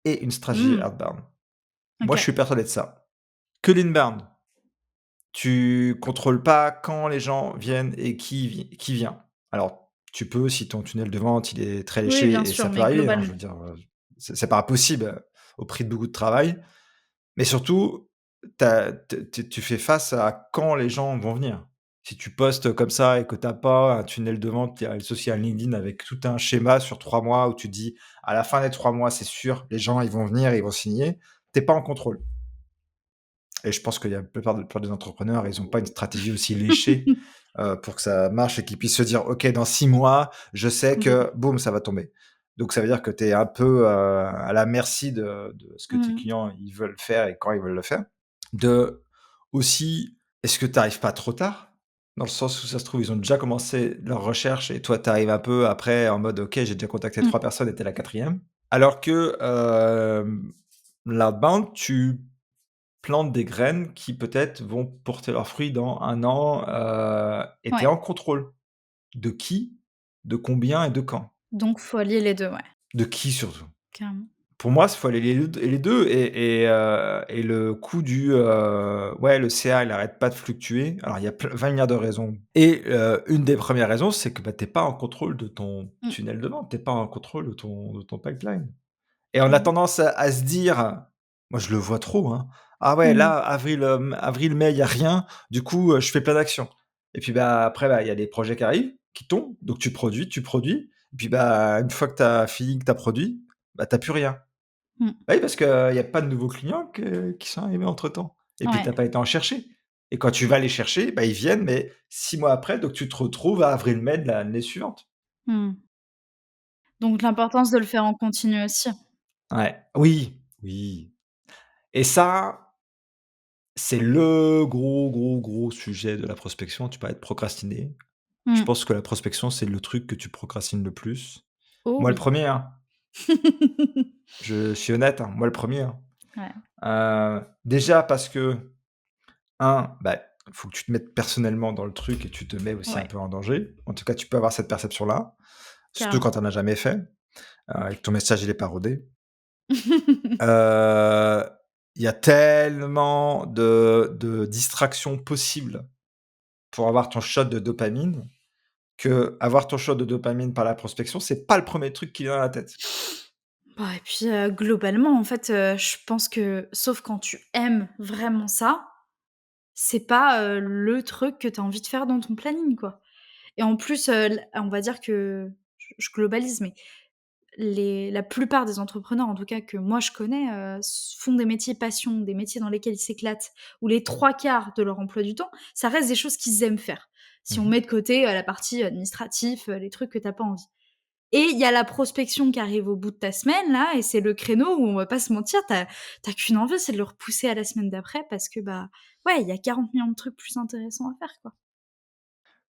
et une stratégie Mmh. outbound. Moi, je OK. suis persuadé de ça. Que l'inbound, tu contrôles pas quand les gens viennent et qui vient. Alors, tu peux si ton tunnel de vente, il est très Oui, bien léché et sûr, ça peut mais arriver, hein, je globalement. veux dire, c'est pas impossible, au prix de beaucoup de travail. Mais surtout, tu fais face à quand les gens vont venir. Si tu postes comme ça et que tu as pas un tunnel de vente qui est associé à LinkedIn avec tout un schéma sur 3 mois où tu dis: «À la fin des 3 mois, c'est sûr, les gens, ils vont venir, ils vont signer», tu es pas en contrôle. Et je pense qu'il y a la plupart des entrepreneurs, ils ont pas une stratégie aussi léchée, pour que ça marche et qu'ils puissent se dire: «OK, dans 6 mois, je sais que Complètement. boum, ça va tomber». Donc ça veut dire que tu es un peu, à la merci de ce que tes Mmh. clients, ils veulent faire et quand ils veulent le faire. De aussi, est-ce que tu arrives pas trop tard? Dans le sens où ça se trouve, ils ont déjà commencé leur recherche et toi, tu arrives un peu après en mode: «OK, j'ai déjà contacté Mmh. 3 personnes et tu es la 4e». Alors que, l'outbound, tu plantes des graines qui peut-être vont porter leurs fruits dans 1 an, et tu es Ouais. en contrôle. De qui, de combien et de quand. Donc faut allier les 2, ouais, De qui surtout. carrément. Pour moi, il faut aller les 2 et le coût ouais, le CA, il arrête pas de fluctuer. Alors il y a 20 000 de raisons et une des premières raisons, c'est que, tu es pas en contrôle de ton Mmh. tunnel de vente, tu es pas en contrôle de ton pipeline. Et on a Carrément. tendance à se dire, moi je le vois trop, hein: «Ah ouais, Mmh. là, avril, mai, il y a rien, du coup, je fais plein d'actions». Et puis, après, il y a des projets qui arrivent, qui tombent, donc tu produis, et puis, une fois que tu as fini, que tu as produit, tu plus rien. Mmh. Bah oui, parce qu'il y a pas de nouveaux clients qui sont arrivés entre-temps et puis tu Ouais. as pas été en chercher. Et quand tu vas les chercher, ils viennent, mais 6 mois après, donc tu te retrouves à avril-mai de l'année suivante. Mmh. Donc l'importance de le faire en continu aussi. Ouais, oui, oui, et ça, c'est le gros, gros, gros sujet de la prospection. Tu parlais de procrastiner. Je Mmh. pense que la prospection, c'est le truc que tu procrastines le plus. Oh Moi, le oui. premier, hein. Je suis honnête, hein, moi le premier, hein. Ouais, Déjà parce que, faut que tu te mettes personnellement dans le truc et tu te mets aussi un ouais, peu en danger. En tout cas, tu peux avoir cette perception-là, surtout carrément. quand tu en as jamais fait, et que ton message il est pas rodé. Heu, il y a tellement de distractions possibles pour avoir ton shot de dopamine, que avoir ton shot de dopamine par la prospection, c'est pas le premier truc qui vient à la tête. Bah et puis, globalement, en fait, je pense que sauf quand tu aimes vraiment ça, c'est pas, le truc que tu as envie de faire dans ton planning, quoi. Et en plus, l on va dire que je globalise, mais la plupart des entrepreneurs, en tout cas que moi je connais, font des métiers passion, des métiers dans lesquels ils s'éclatent, où les 3 quarts de leur emploi du temps, ça reste des choses qu'ils aiment faire. Si on Mmh. met de côté, la partie administratif, les trucs que tu as pas envie. Et il y a la prospection qui arrive au bout de ta semaine là et c'est le créneau où on va pas se mentir, tu as qu'une envie, c'est de le repousser à la semaine d'après parce que, bah, ouais, il y a 40 millions de trucs plus intéressants à faire, quoi.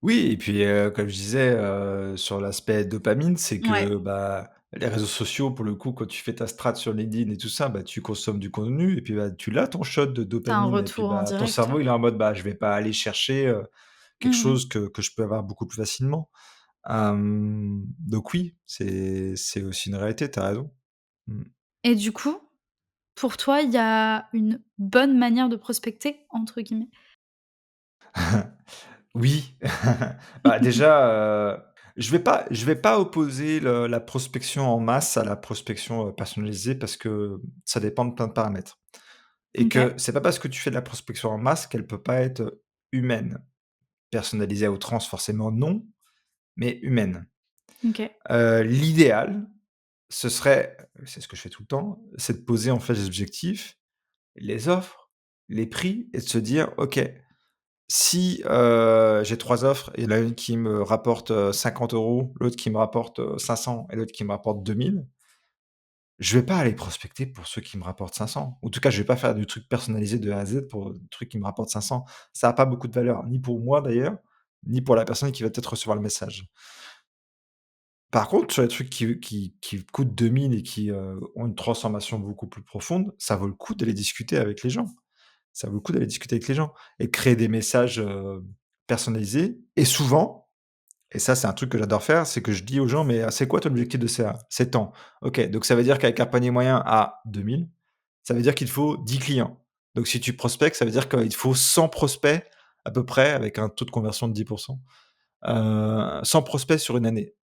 Oui et puis, comme je disais, sur l'aspect dopamine, c'est Ouais, que, les réseaux sociaux, pour le coup, quand tu fais ta strat sur LinkedIn et tout ça, tu consommes du contenu et puis, tu l'as ton shot de tu as un dopamine et puis, retour en ton direct, ouais. cerveau, il est en mode: «Je vais pas aller chercher, quelque Mmh. chose que je peux avoir beaucoup plus facilement». Donc oui, c'est aussi une réalité, tu as raison. Mmh. Et du coup, Pour toi, il y a une «bonne manière de prospecter» entre guillemets? Oui. Bah, déjà, je vais pas opposer la prospection en masse à la prospection, personnalisée parce que ça dépend de plein de paramètres et OK, que c'est pas parce que tu fais de la prospection en masse qu'elle peut pas être, humaine. Personnalisée à outrance, forcément non, mais humaine. OK. L'idéal, ce serait, c'est ce que je fais tout le temps, c'est de poser en fait les objectifs, les offres, les prix et de se dire: «OK, si, j'ai 3 offres et il y en a une qui me rapporte, 50 €, l'autre qui me rapporte, 500 et l'autre qui me rapporte 2 000, je vais pas aller prospecter pour ceux qui me rapportent 500. En tout cas, je vais pas faire du truc personnalisé de A à Z pour le truc qui me rapporte 500. Ça a pas beaucoup de valeur, ni pour moi d'ailleurs, ni pour la personne qui va peut-être recevoir le message. Par contre, sur les trucs qui coûtent 2 000 et qui, ont une transformation beaucoup plus profonde, ça vaut le coup d'aller discuter avec les gens. Ça vaut le coup d'aller discuter avec les gens et de créer des messages, personnalisés et souvent, et ça, c'est un truc que j'adore faire, c'est que je dis aux gens: «Mais, c'est quoi ton objectif de CA?» «C'est tant». «OK, donc ça veut dire qu'avec un panier moyen à 2 000, ça veut dire qu'il te faut 10 clients. Donc si tu prospectes, ça veut dire qu'il te faut 100 prospects à peu près avec un taux de conversion de 10, 100 prospects sur une année.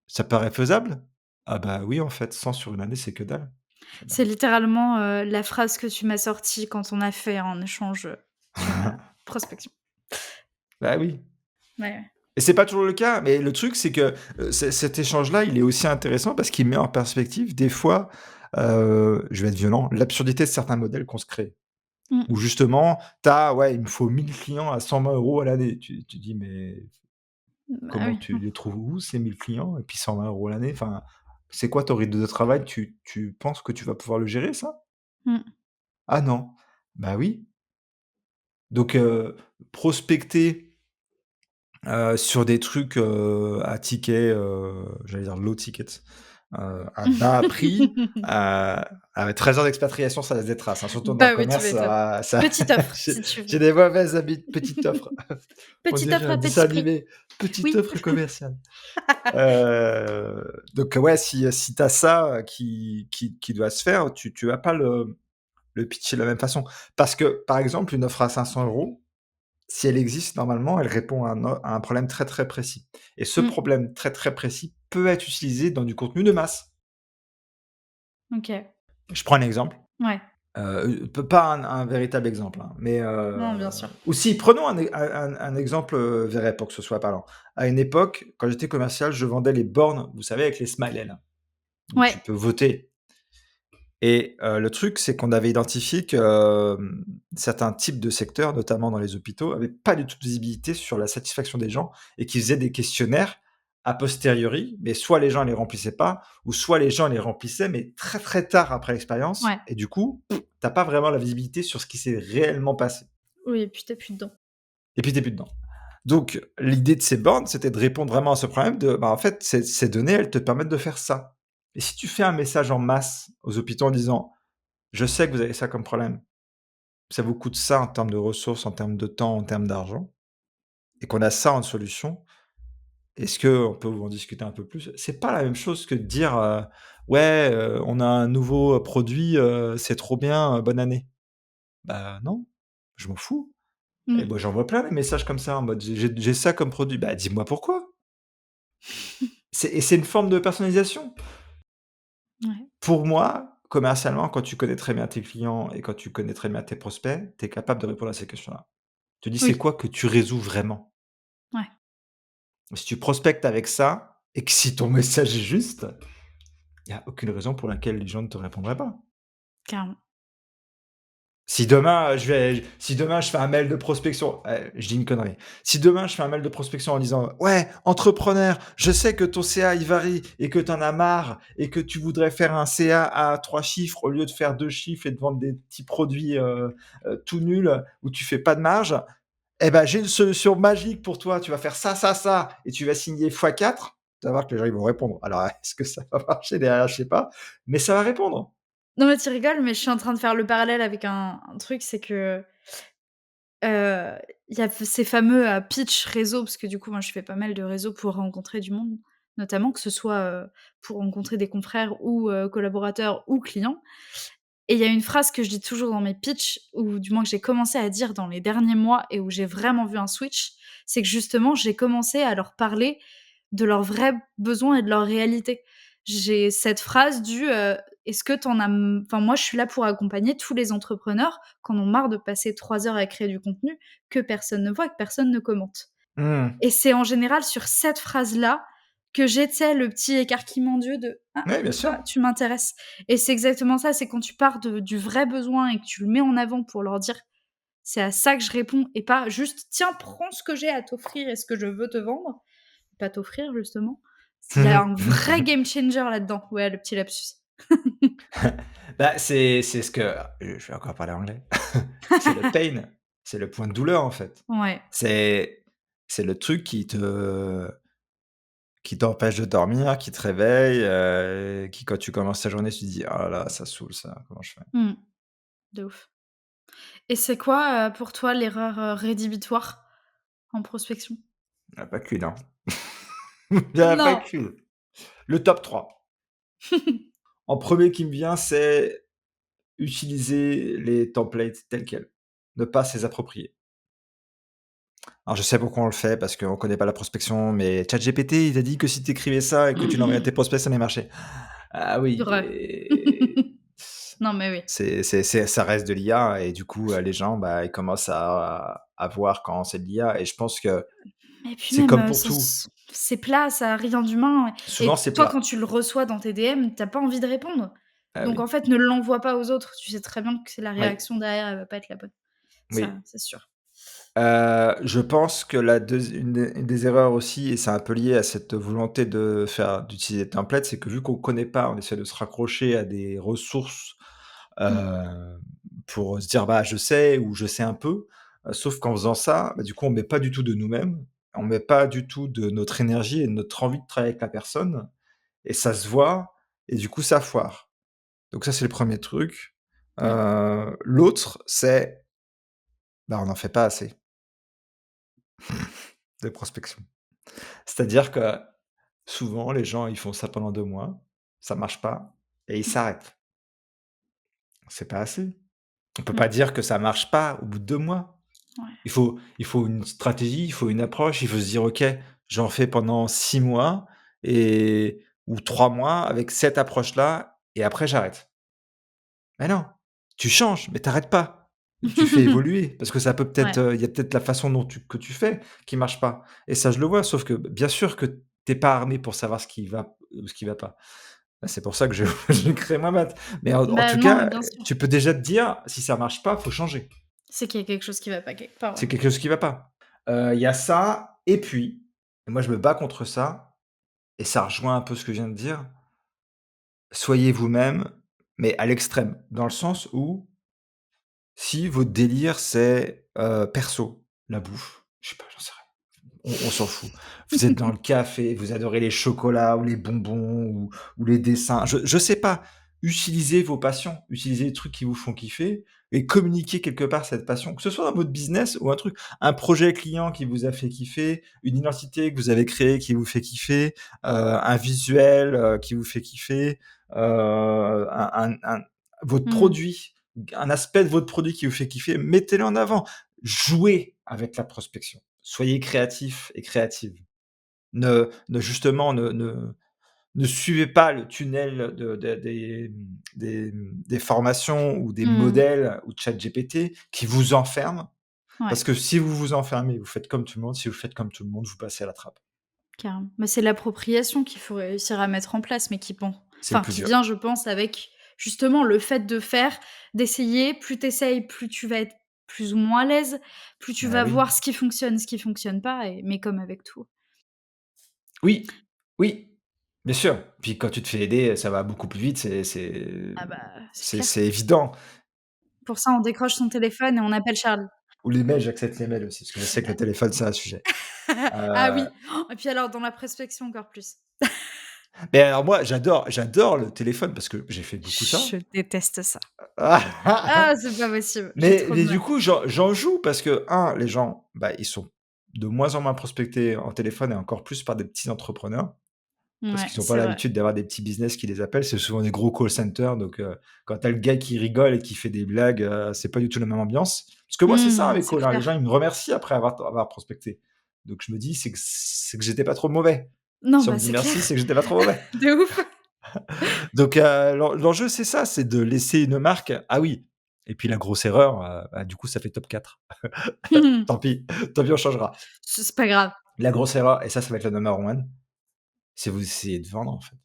Ça paraît faisable?» «Ah bah oui, en fait, 100 sur une année, c'est que dalle». Je fais: «Bah». C'est littéralement, la phrase que tu m'as sortie quand on a fait un échange, sur la prospection. Bah oui. Ouais, ouais. Et c'est pas toujours le cas, mais le truc, c'est que, cet échange-là, il est aussi intéressant parce qu'il met en perspective des fois, je vais être violent, l'absurdité de certains modèles qu'on se crée. Mmh. Où justement, tu as: «Ouais, il me faut 1 000 clients à 120 € à l'année». Tu dis: «Mais Bah comment oui. tu les trouves où ces 1 000 clients et puis 120 € l'année?» Enfin, c'est quoi ton rythme de travail? Tu penses que tu vas pouvoir le gérer ça? Mmh. Ah non. Bah oui. Donc prospecter sur des trucs, à ticket, j'allais dire low ticket, à bas prix, avec 13 ans d'expatriation, ça laisse des traces, hein, surtout dans le Bah oui, tu commerce, m'étonnes. ça Petite offre, j'ai si tu veux. j'ai des mauvaises habitudes. Petite offre. On Petite dirait offre un à dessin petit prix. animé, petite Oui. offre commerciale. Donc ouais, si tu as ça, qui doit se faire, tu vas pas le pitcher de la même façon. Parce que, par exemple, une offre à 500 €, si elle existe, normalement, elle répond à un problème très, très précis et ce Mmh. problème très, très précis peut être utilisé dans du contenu de masse. OK. Je prends un exemple, Ouais. pas un véritable exemple, hein, mais Non, bien sûr. ou si, prenons un exemple, vrai pour que ce soit parlant. À une époque, quand j'étais commercial, je vendais les bornes, vous savez, avec les smileys là, où Ouais. tu peux voter. Et le truc, c'est qu'on avait identifié que, certains types de secteurs, notamment dans les hôpitaux, avaient pas du tout de visibilité sur la satisfaction des gens et qu'ils faisaient des questionnaires a posteriori, mais soit les gens les remplissaient pas ou soit les gens les remplissaient, mais très, très tard après l'expérience Ouais. et du coup, tu pas vraiment la visibilité sur ce qui s'est réellement passé Oui et puis tu plus dedans. et puis tu plus dedans. Donc l'idée de ces bornes, c'était de répondre vraiment à ce problème de, bah, en fait, ces données, elles te permettent de faire ça et si tu fais un message en masse aux hôpitaux en disant: «Je sais que vous avez ça comme problème. Ça vous coûte ça en termes de ressources, en termes de temps, en termes d'argent et qu'on a ça en solution. Est-ce qu'on peut en discuter un peu plus?» C'est pas la même chose que de dire, «Ouais, on a un nouveau, produit, c'est trop bien, bonne année». Bah non, je m'en fous et Mmh. moi j'en vois plein des messages comme ça en mode: «J'ai ça comme produit». Bah dis-moi pourquoi. C'est une forme de personnalisation. Ouais. Pour moi, commercialement, quand tu connais très bien tes clients et quand tu connais très bien tes prospects, tu es capable de répondre à ces questions-là. Tu dis: «C'est Oui. quoi que tu résous vraiment?» Ouais, Si tu prospectes avec ça et que si ton message est juste, il y a aucune raison pour laquelle les gens ne te répondraient pas. carrément. Si demain je fais un mail de prospection, je dis une connerie. Si demain je fais un mail de prospection en disant: «Ouais, entrepreneur, je sais que ton CA il varie et que tu en as marre et que tu voudrais faire un CA à 3 chiffres au lieu de faire 2 chiffres et de vendre des petits produits, tout nuls où tu fais pas de marge. Eh ben, j'ai une solution magique pour toi. Tu vas faire ça, ça, ça et tu vas signer x4». Tu vas voir que les gens ils vont répondre. Alors est-ce que ça va marcher derrière? Je sais pas, mais ça va répondre. Non mais tu rigoles, mais je suis en train de faire le parallèle avec un truc, c'est que, il y a ces fameux, pitch réseau, parce que du coup, moi, je fais pas mal de réseaux pour rencontrer du monde, notamment que ce soit, pour rencontrer des confrères ou, collaborateurs ou clients Et il y a une phrase que je dis toujours dans mes pitchs, ou du moins que j'ai commencé à dire dans les derniers mois et où j'ai vraiment vu un switch, c'est que justement, j'ai commencé à leur parler de leurs vrais besoins et de leur réalité. J'ai cette phrase «Est-ce que tu en as m enfin moi je suis là pour accompagner tous les entrepreneurs qui en ont marre de passer 3 heures à créer du contenu que personne ne voit, que personne ne commente». Mmh. Et c'est en général sur cette phrase-là que j'ai, tu sais, le petit écarquillement d'yeux de: «Ah, Ouais, bien sûr. toi, tu m'intéresses». Et c'est exactement ça, c'est quand tu pars du vrai besoin et que tu le mets en avant pour leur dire: «C'est à ça que je réponds» et pas juste: «Tiens, prends ce que j'ai à t'offrir et ce que je veux te vendre». Pas t'offrir justement. Il y a un vrai game changer là-dedans. Ouais, le petit lapsus. Bah, c'est ce que je vais encore parler anglais. C'est le pain, c'est le point de douleur, en fait. Ouais. C'est c'est le truc qui t'empêche de dormir, qui te réveille, qui quand tu commences ta journée, tu te dis: «Oh là là, ça saoule ça, comment je fais?» Mmh. De ouf. Et c'est quoi, pour toi l'erreur, rédhibitoire en prospection? Il y en a pas qu'une, hein. Il y en a pas Non! qu'une. Le top 3. En premier qui me vient, c'est utiliser les templates tels quels, ne pas se les approprier. Alors je sais pourquoi on le fait, parce qu'on connaît pas la prospection, mais ChatGPT, il a dit que si tu écrivais ça et que tu l'envoyais à tes prospects, ça allait marcher. Ah oui, Vrai. et Non, mais oui. c'est ça reste de l'IA et du coup, les gens, bah, ils commencent à voir quand c'est de l'IA et je pense que Et puis c'est même, comme pour tout. c'est plat, ça a rien d'humain Souvent, et c'est toi, quand plat. tu le reçois dans tes DM, tu as pas envie de répondre. Ah Donc en oui, fait, ne l'envoie pas aux autres. Tu sais très bien que c'est la oui, réaction derrière, elle va pas être la bonne. Ça, oui. c'est sûr. Je pense que la une des erreurs aussi et c'est un peu lié à cette volonté d'utiliser des templates, c'est que vu qu'on connaît pas, on essaie de se raccrocher à des ressources, Mmh. heu, pour se dire: «Bah, je sais» ou «Je sais un peu», sauf qu'en faisant ça, bah, du coup, on met pas du tout de nous-mêmes, on met pas du tout de notre énergie et de notre envie de travailler avec la personne et ça se voit et du coup, ça foire. Donc ça, c'est le premier truc. Ouais. L'autre, c'est, bah, on n'en fait pas assez de prospection. C'est-à-dire que souvent, les gens, ils font ça pendant 2 mois, ça marche pas et ils s'arrêtent. C'est pas assez. On peut Mmh. pas dire que ça marche pas au bout de 2 mois. Ouais. Il faut une stratégie, il faut une approche, il faut se dire: «OK, j'en fais pendant 6 mois et ou 3 mois avec cette approche-là et après j'arrête». Mais non, tu changes, mais t'arrêtes pas. Tu fais évoluer parce que ça peut-être, Ouais. il y a peut-être la façon dont tu fais qui marche pas et ça, je le vois, sauf que, bien sûr que tu es pas armé pour savoir ce qui va ou ce qui va pas. Bah, c'est pour ça que je j'ai créé ma boîte. Mais en Bah, tout non, mais cas, bien sûr. tu peux déjà te dire: «Si ça marche pas, faut changer». C'est qu'il y a quelque chose qui va pas quelque part, ouais. C'est quelque chose qui va pas. Il y a ça et puis, et moi je me bats contre ça et ça rejoint un peu ce que je viens de dire, soyez vous-même, mais à l'extrême. Dans le sens où si votre délire c'est, perso, la bouffe, je sais pas, j'en sais rien. On s'en fout. Vous êtes dans le café, vous adorez les chocolats ou les bonbons ou les dessins, je sais pas. Utilisez vos passions, utilisez les trucs qui vous font kiffer et communiquez quelque part cette passion, que ce soit dans votre business ou un truc, un projet client qui vous a fait kiffer, une identité que vous avez créée qui vous fait kiffer, un visuel, qui vous fait kiffer, un votre Mmh. produit, un aspect de votre produit qui vous fait kiffer, mettez-le en avant. Jouez avec la prospection. Soyez créatifs et créatives. Ne suivez pas le tunnel des formations ou des Mmh. modèles ou ChatGPT qui vous enferment. Ouais, Parce que si vous vous enfermez, vous faites comme tout le monde. Si vous faites comme tout le monde, vous passez à la trappe. carrément. Bah, c'est l'appropriation qu'il faut réussir à mettre en place, mais C'est le plus qui dur. vient, je pense, avec justement le fait de faire, d'essayer. Plus tu essayes, plus tu vas être plus ou moins à l'aise, plus tu Ah vas oui. voir ce qui fonctionne pas mais comme avec tout. Oui, oui, bien sûr. Puis quand tu te fais aider, ça va beaucoup plus vite, Ah bah, c'est c'est clair. c'est évident. Pour ça, on décroche son téléphone et on appelle Charlie. Ou les mails, j'accepte les mails aussi, parce que je sais que le téléphone, c'est un sujet. Ah Heu, oui. Oh, et puis alors dans la prospection encore plus. mais alors moi, j'adore le téléphone parce que j'ai fait beaucoup ça. Je déteste ça. Ah, c'est pas possible, j'ai Mais trop de mais mal. du coup, j'en joue parce que un, les gens, bah, ils sont de moins en moins prospectés en téléphone et encore plus par des petits entrepreneurs. Parce Ouais, qu'ils ont pas c'est vrai. l'habitude d'avoir des petits business qui les appellent, c'est souvent des gros call centers, donc quand tu as le gars qui rigole et qui fait des blagues, c'est pas du tout la même ambiance. Parce que moi, c'est ça mes C'est calls, hein, les gens, clair. ils me remercient après avoir prospecté. Donc je me dis: «C'est que j'étais pas trop mauvais». Non, Si on bah, me dit c'est clair. merci, c'est que j'étais pas trop mauvais. De ouf. Donc l'enjeu, c'est ça, c'est de laisser une marque. Ah oui, et puis la grosse erreur, bah, du coup, ça fait top 4. Tant pis, tant pis, on changera. C'est pas grave. La grosse erreur, et ça va être le number one, c'est vous essayez de vendre, en fait.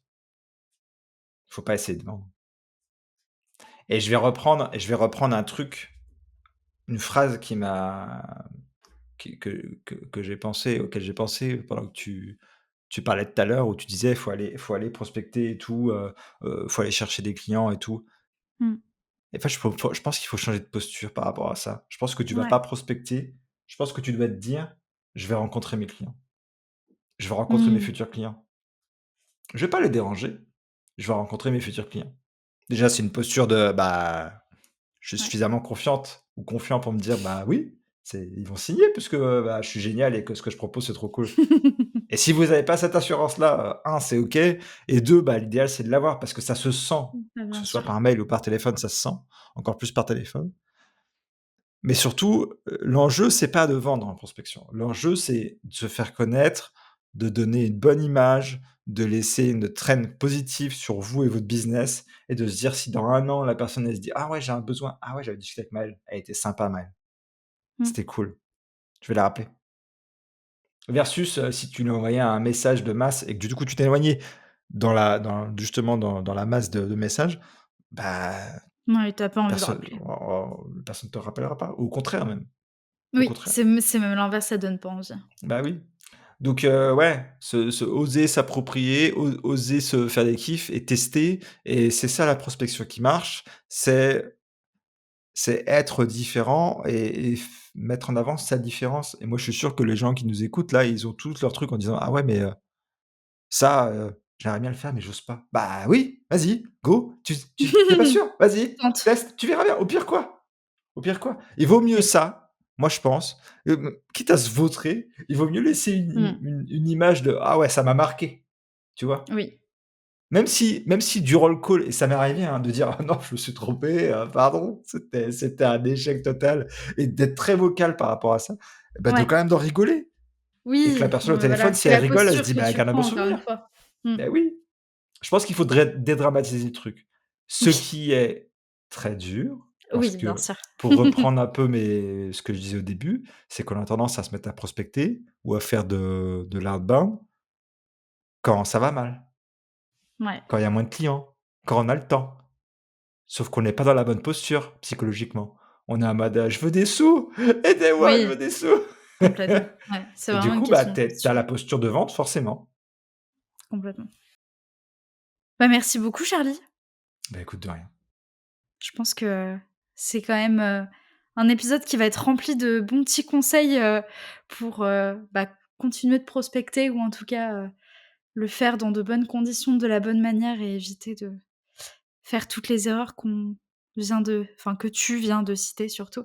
Il faut pas essayer de vendre. Et je vais reprendre un truc, une phrase qui m'a qui que j'ai pensé auquel j'ai pensé pendant que tu parlais tout à l'heure, où tu disais: «Il faut aller prospecter et tout, faut aller chercher des clients et tout». Mmh. Et enfin, je pense qu'il faut changer de posture par rapport à ça. Je pense que tu vas Ouais. pas prospecter, je pense que tu dois te dire: «Je vais rencontrer mes clients. Je vais rencontrer mes Mmh. futurs clients. Je vais pas les déranger, je vais rencontrer mes futurs clients». Déjà, c'est une posture de, bah, je suis Ouais. suffisamment confiante ou confiant pour me dire: «Bah oui, ils vont signer puisque, bah, je suis génial et que ce que je propose, c'est trop cool». Et si vous avez pas cette assurance-là, 1, c'est OK, et 2, bah, l'idéal, c'est de l'avoir parce que ça se sent, Bah, que bien ce soit sûr. par mail ou par téléphone, ça se sent, encore plus par téléphone. Mais surtout, l'enjeu, c'est pas de vendre en prospection. L'enjeu, c'est de se faire connaître, de donner une bonne image, de laisser une traîne positive sur vous et votre business, et de se dire si dans 1 an, la personne, elle se dit: «Ah ouais, j'ai un besoin. Ah ouais, j'avais discuté avec Maëlle. Elle était sympa Maëlle. Mmh. C'était cool. Je vais la rappeler». Versus, si tu lui envoyais un message de masse et que du coup, tu t'es éloigné justement dans la masse de messages, bah, Ouais, tu pas envie de personne rappeler. personne te rappellera pas. Ou au contraire même, au Oui, contraire. c'est même l'inverse, ça donne pas envie. Bah oui. Donc ouais, oser s'approprier, oser se faire des kiffs et tester, et c'est ça la prospection qui marche, c'est être différent et mettre en avant sa différence. Et moi, je suis sûr que les gens qui nous écoutent là, ils ont tous leurs trucs en disant: «Ah ouais, mais ça, j'aimerais bien le faire mais j'ose pas». Bah oui, vas-y, go, tu pas sûr? Vas-y, Tente. teste, tu verras bien, au pire quoi? Au pire quoi? Il vaut mieux C'est clair. ça, moi je pense, quitte à se vautrer, il vaut mieux laisser Mmh. une image de: «Ah ouais, ça m'a marqué», tu vois? Oui. Même si durant le call, et ça m'est arrivé, hein, de dire: «Ah non, je me suis trompé, pardon, c'était un échec total», et d'être très vocal par rapport à ça, bah, de Ouais. quand même d'en rigoler, et que la Oui, personne au voilà, téléphone, si c'est elle la rigole, elle se posture dit: que «Bah, elle tu garde un bon prends encore une souvenir». fois. Mmh. Beh oui, je pense qu'il faudrait dédramatiser le truc. Ce Oui. qui est très dur, parce Oui, bien que sûr. pour reprendre un peu ce que je disais au début, c'est qu'on a tendance à se mettre à prospecter ou à faire de l'outbound quand ça va mal, Ouais. quand il y a moins de clients, quand on a le temps. Sauf qu'on n'est pas dans la bonne posture psychologiquement. On est en mode: «Je veux des sous, aidez-moi, je Oui, veux des sous». complètement. Ouais, c'est Et du vraiment une coup, bah, question de tu as posture. la posture de vente forcément. Complètement. Bah, merci beaucoup Charlie. Bah, écoute, de rien. Je pense que c'est quand même, un épisode qui va être rempli de bons petits conseils, pour, bah, continuer de prospecter ou en tout cas, le faire dans de bonnes conditions, de la bonne manière et éviter de faire toutes les erreurs que tu viens de citer surtout.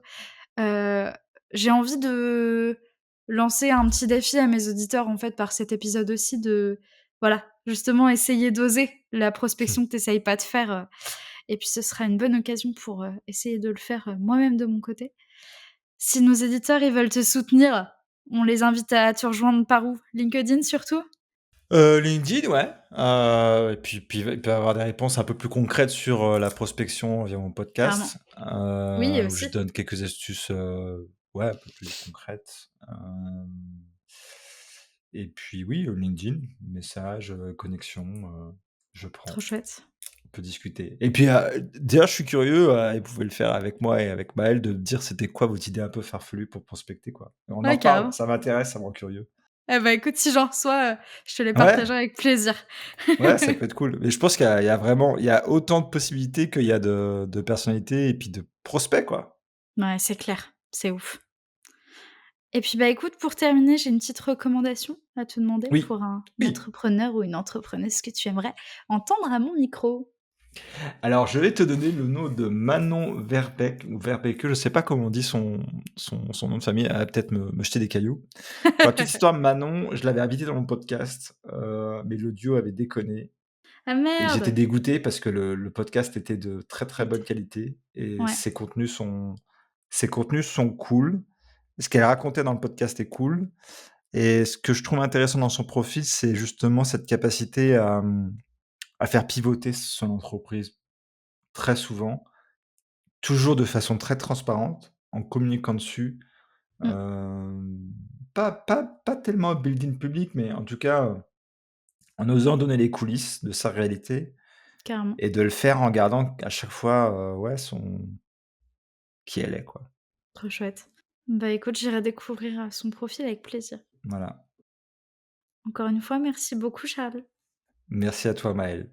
Heu, j'ai envie de lancer un petit défi à mes auditeurs, en fait, par cet épisode aussi de, voilà, justement essayer d'oser la prospection que tu essayes pas de faire, et puis ce sera une bonne occasion pour, essayer de le faire, moi-même de mon côté. Si nos éditeurs, ils veulent te soutenir, on les invite à te rejoindre par où? LinkedIn surtout? LinkedIn, ouais, et puis il peut y avoir des réponses un peu plus concrètes sur, la prospection via mon Carrément. podcast, Oui, où je aussi. donne quelques astuces, ouais, un peu plus concrètes, et puis oui, LinkedIn, message, connexion, je Trop prends, chouette. on peut discuter, et puis, d'ailleurs, je suis curieux, et vous pouvez le faire avec moi et avec Maël, de me dire c'était quoi votre idée un peu farfelue pour prospecter, quoi? On en Ouais, parle, carrément. ça m'intéresse, ça me rend curieux. Eh bah, écoute, si j'en reçois, je te les Ouais. partagerai avec plaisir. Ouais, ça peut être cool. Mais je pense qu'il y a vraiment autant de possibilités qu'il y a de personnalités et puis de prospects, quoi. Ouais, c'est clair, c'est ouf. Et puis, bah, écoute, pour terminer, j'ai une petite recommandation à te demander Oui, pour un oui. entrepreneur ou une entrepreneuse que tu aimerais entendre à mon micro. Alors, je vais te donner le nom de Manon Verbeek ou Verbeke, je sais pas comment on dit son nom de famille, elle va peut-être me jeter des cailloux. Pour la petite histoire, Manon, je l'avais invitée dans mon podcast, mais l'audio avait déconné Ah et j'étais merde! dégoûté parce que le podcast était de très, très bonne Qualité. qualité et Ouais. ses contenus sont cool. Ce qu'elle racontait dans le podcast est cool et ce que je trouve intéressant dans son profil, c'est justement cette capacité à faire pivoter son entreprise très souvent. Toujours de façon très transparente, en communiquant dessus, Mmh, hem, pas tellement building public, mais en tout cas, en osant donner les coulisses de sa réalité carrément. et de le faire en gardant à chaque fois, ouais, qui elle est, quoi. Trop chouette. Bah, écoute, j'irai découvrir, son profil avec plaisir. Voilà. Encore une fois, merci beaucoup Charles. Merci à toi, Maëlle.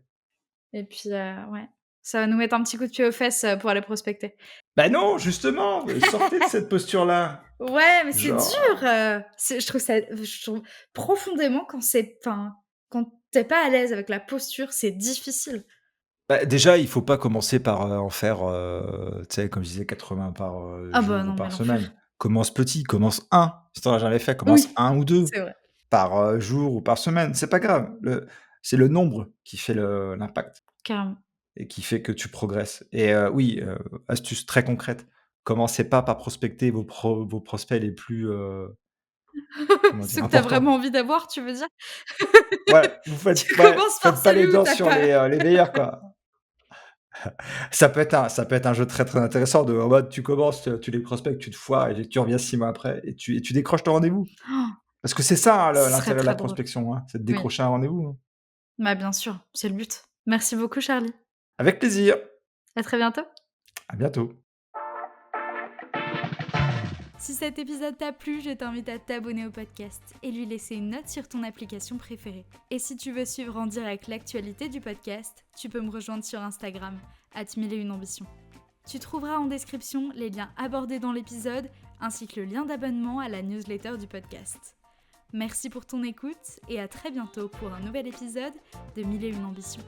Et puis, ouais, ça va nous mettre un petit coup de pied aux fesses, pour aller prospecter. Bah non, justement, sortez de cette posture-là. Ouais, mais c'est dur, Genre, je trouve profondément quand tu es pas à l'aise avec la posture, c'est difficile. bah, déjà, il faut pas commencer par, en faire, tu sais, comme je disais 80 par, Ah bah, jour ou non, mais par semaine. l'enfer. Commence petit, commence un. Si tu en as jamais fait, commence Oui, un ou 2 c'est vrai. par, jour ou par semaine. C'est pas grave. C'est le nombre qui fait l'impact Carrément. et qui fait que tu progresses et oui, astuce très concrète, commencez pas par prospecter vos prospects les plus, comment dire? Ceux que tu as Importants. vraiment envie d'avoir, tu veux dire? Ouais, Tu commences par faites pas les celui où dents tu as sur pas les meilleurs, quoi. Ça peut être un jeu très, très intéressant de en mode tu commences, tu les prospectes, tu te foires et tu reviens 6 mois après et tu décroches ton rendez-vous. Parce que c'est ça, hein, Ce serait l'intérêt de la très drôle. prospection, hein, c'est de Oui, décrocher un rendez-vous, hein. bah, bien sûr, c'est le but. Merci beaucoup Charlie. Avec plaisir. À très bientôt. À bientôt. Si cet épisode t'a plu, je t'invite à t'abonner au podcast et lui laisser une note sur ton application préférée. Et si tu veux suivre en direct l'actualité du podcast, tu peux me rejoindre sur Instagram, @1001ambition. Tu trouveras en description les liens abordés dans l'épisode, ainsi que le lien d'abonnement à la newsletter du podcast. Merci pour ton écoute et à très bientôt pour un nouvel épisode de 1001 ambitions.